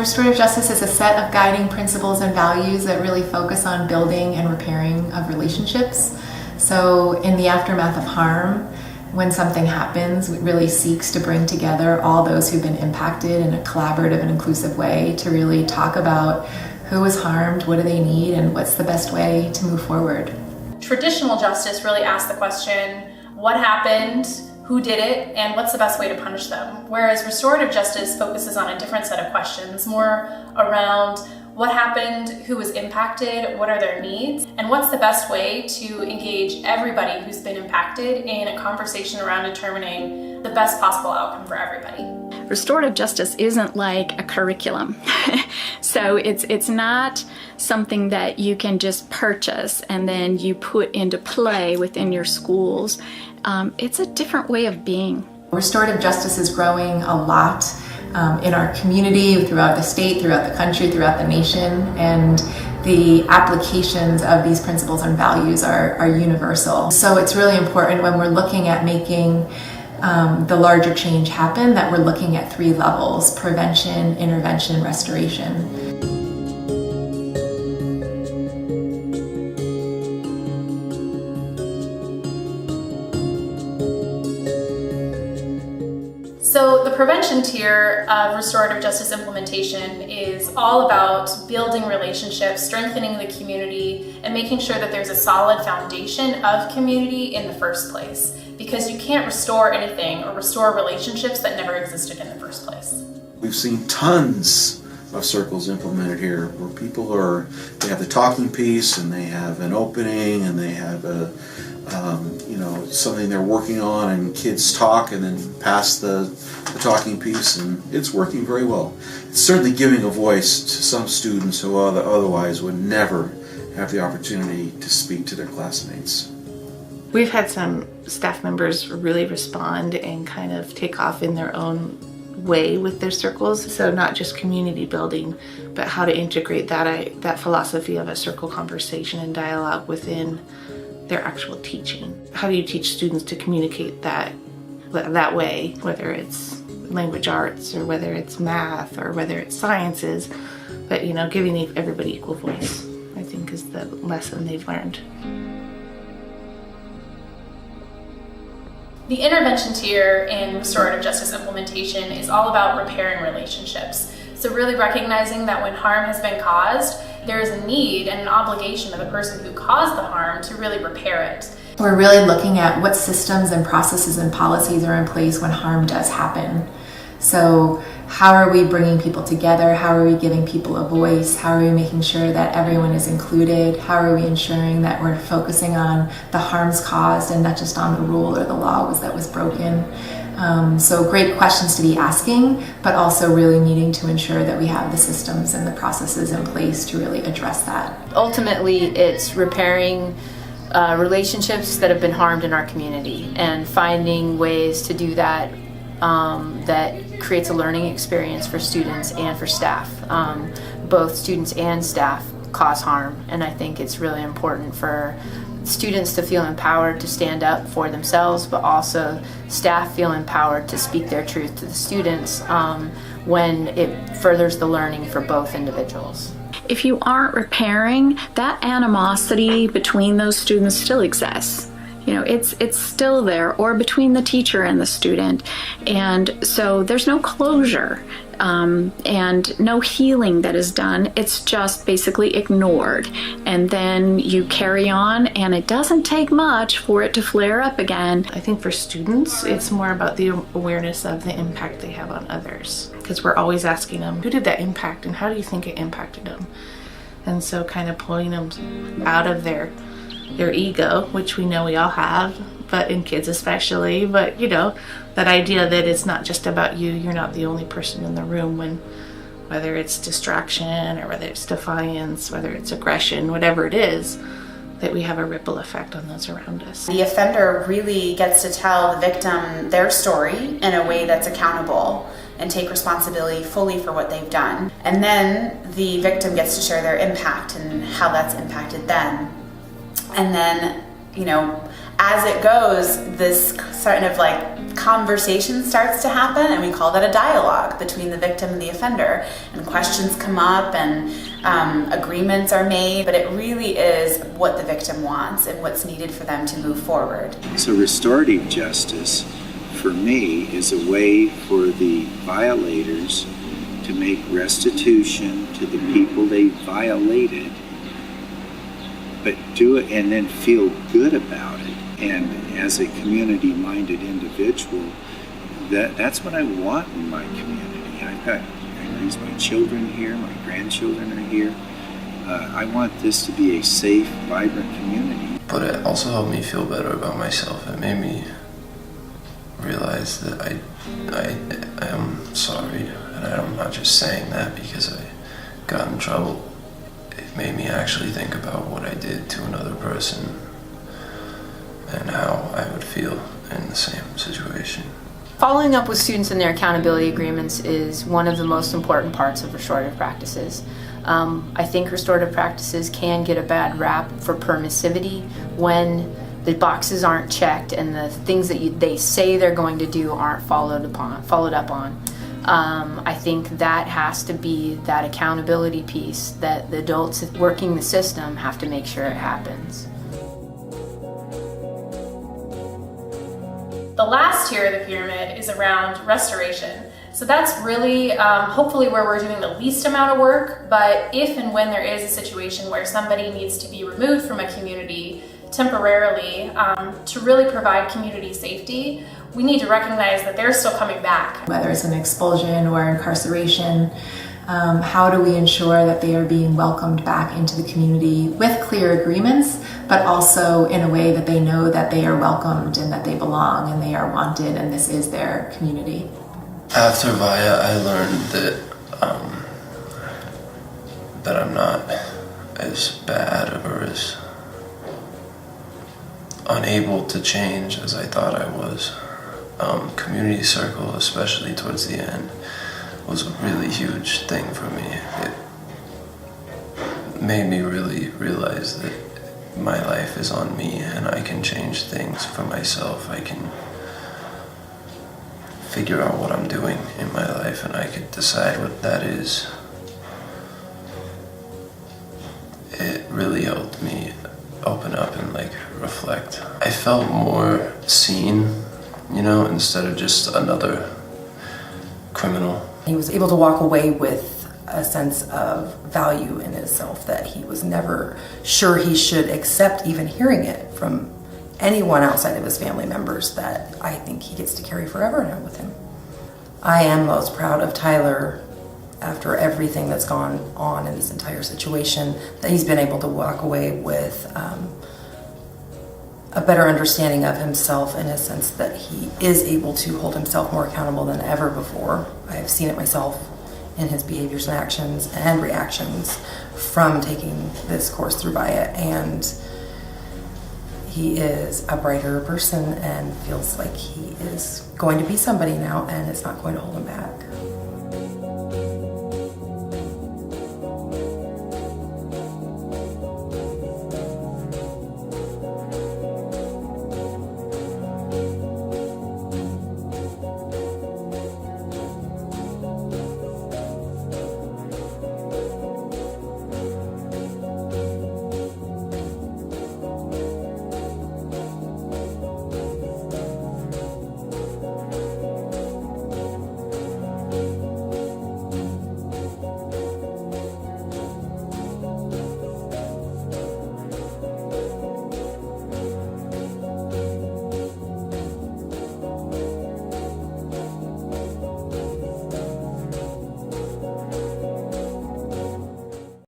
Restorative justice is a set of guiding principles and values that really focus on building and repairing of relationships. So in the aftermath of harm, when something happens, it really seeks to bring together all those who've been impacted in a collaborative and inclusive way to really talk about who was harmed, what do they need, and what's the best way to move forward. Traditional justice really asks the question, what happened, who did it, and what's the best way to punish them? Whereas restorative justice focuses on a different set of questions, more around what happened, who was impacted, what are their needs, and what's the best way to engage everybody who's been impacted in a conversation around determining the best possible outcome for everybody. Restorative justice isn't like a curriculum. So it's not something that you can just purchase and then you put into play within your schools. It's a different way of being. Restorative justice is growing a lot in our community, throughout the state, throughout the country, throughout the nation, and the applications of these principles and values are universal. So it's really important when we're looking at making the larger change happen that we're looking at 3 levels: prevention, intervention, restoration. So the prevention tier of restorative justice implementation is all about building relationships, strengthening the community, and making sure that there's a solid foundation of community in the first place. Because you can't restore anything or restore relationships that never existed in the first place. We've seen tons of circles implemented here where people they have the talking piece and they have an opening and they have something they're working on, and kids talk and then pass the talking piece, and it's working very well. It's certainly giving a voice to some students who otherwise would never have the opportunity to speak to their classmates. We've had some staff members really respond and kind of take off in their own way with their circles. So not just community building, but how to integrate that philosophy of a circle conversation and dialogue within their actual teaching. How do you teach students to communicate that way, whether it's language arts or whether it's math or whether it's sciences, but giving everybody equal voice, I think, is the lesson they've learned. The intervention tier in restorative justice implementation is all about repairing relationships. So really recognizing that when harm has been caused, there is a need and an obligation of the person who caused the harm to really repair it. We're really looking at what systems and processes and policies are in place when harm does happen. So how are we bringing people together? How are we giving people a voice? How are we making sure that everyone is included? How are we ensuring that we're focusing on the harms caused and not just on the rule or the law that was broken? So great questions to be asking, but also really needing to ensure that we have the systems and the processes in place to really address that. Ultimately, it's repairing relationships that have been harmed in our community and finding ways to do that that creates a learning experience for students and for staff. Both students and staff cause harm, and I think it's really important for students to feel empowered to stand up for themselves, but also staff feel empowered to speak their truth to the students when it furthers the learning for both individuals. If you aren't repairing, that animosity between those students still exists. It's still there, or between the teacher and the student. And so there's no closure and no healing that is done. It's just basically ignored. And then you carry on, and it doesn't take much for it to flare up again. I think for students, it's more about the awareness of the impact they have on others. Because we're always asking them, who did that impact and how do you think it impacted them? And so kind of pulling them out of their ego, which we know we all have, but in kids especially, but that idea that it's not just about you, you're not the only person in the room, whether it's distraction or whether it's defiance, whether it's aggression, whatever it is, that we have a ripple effect on those around us. The offender really gets to tell the victim their story in a way that's accountable and take responsibility fully for what they've done. And then the victim gets to share their impact and how that's impacted them. And then, as it goes, this sort of like conversation starts to happen, and we call that a dialogue between the victim and the offender, and questions come up and agreements are made, but it really is what the victim wants and what's needed for them to move forward. So restorative justice for me is a way for the violators to make restitution to the people they violated, but do it and then feel good about it. And as a community-minded individual, that's what I want in my community. I raise my children here, my grandchildren are here. I want this to be a safe, vibrant community. But it also helped me feel better about myself. It made me realize that I am sorry, and I'm not just saying that because I got in trouble. It made me actually think about what I did to another person and how I would feel in the same situation. Following up with students in their accountability agreements is one of the most important parts of restorative practices. I think restorative practices can get a bad rap for permissivity when the boxes aren't checked and the things that they say they're going to do aren't followed up on. I think that has to be that accountability piece that the adults working the system have to make sure it happens. The last tier of the pyramid is around restoration. So that's really hopefully where we're doing the least amount of work, but if and when there is a situation where somebody needs to be removed from a community temporarily to really provide community safety, we need to recognize that they're still coming back. Whether it's an expulsion or incarceration, how do we ensure that they are being welcomed back into the community with clear agreements, but also in a way that they know that they are welcomed and that they belong and they are wanted and this is their community. After VIA, I learned that I'm not as bad or as unable to change as I thought I was. Community circle, especially towards the end, was a really huge thing for me. It made me really realize that my life is on me and I can change things for myself. I can figure out what I'm doing in my life and I could decide what that is. It really helped me open up and reflect. I felt more seen, instead of just another criminal. He was able to walk away with a sense of value in himself that he was never sure he should accept, even hearing it from anyone outside of his family members, that I think he gets to carry forever now with him. I am most proud of Tyler after everything that's gone on in this entire situation, that he's been able to walk away with a better understanding of himself in a sense that he is able to hold himself more accountable than ever before. I have seen it myself in his behaviors and actions and reactions from taking this course through VIA, and he is a brighter person and feels like he is going to be somebody now and it's not going to hold him back.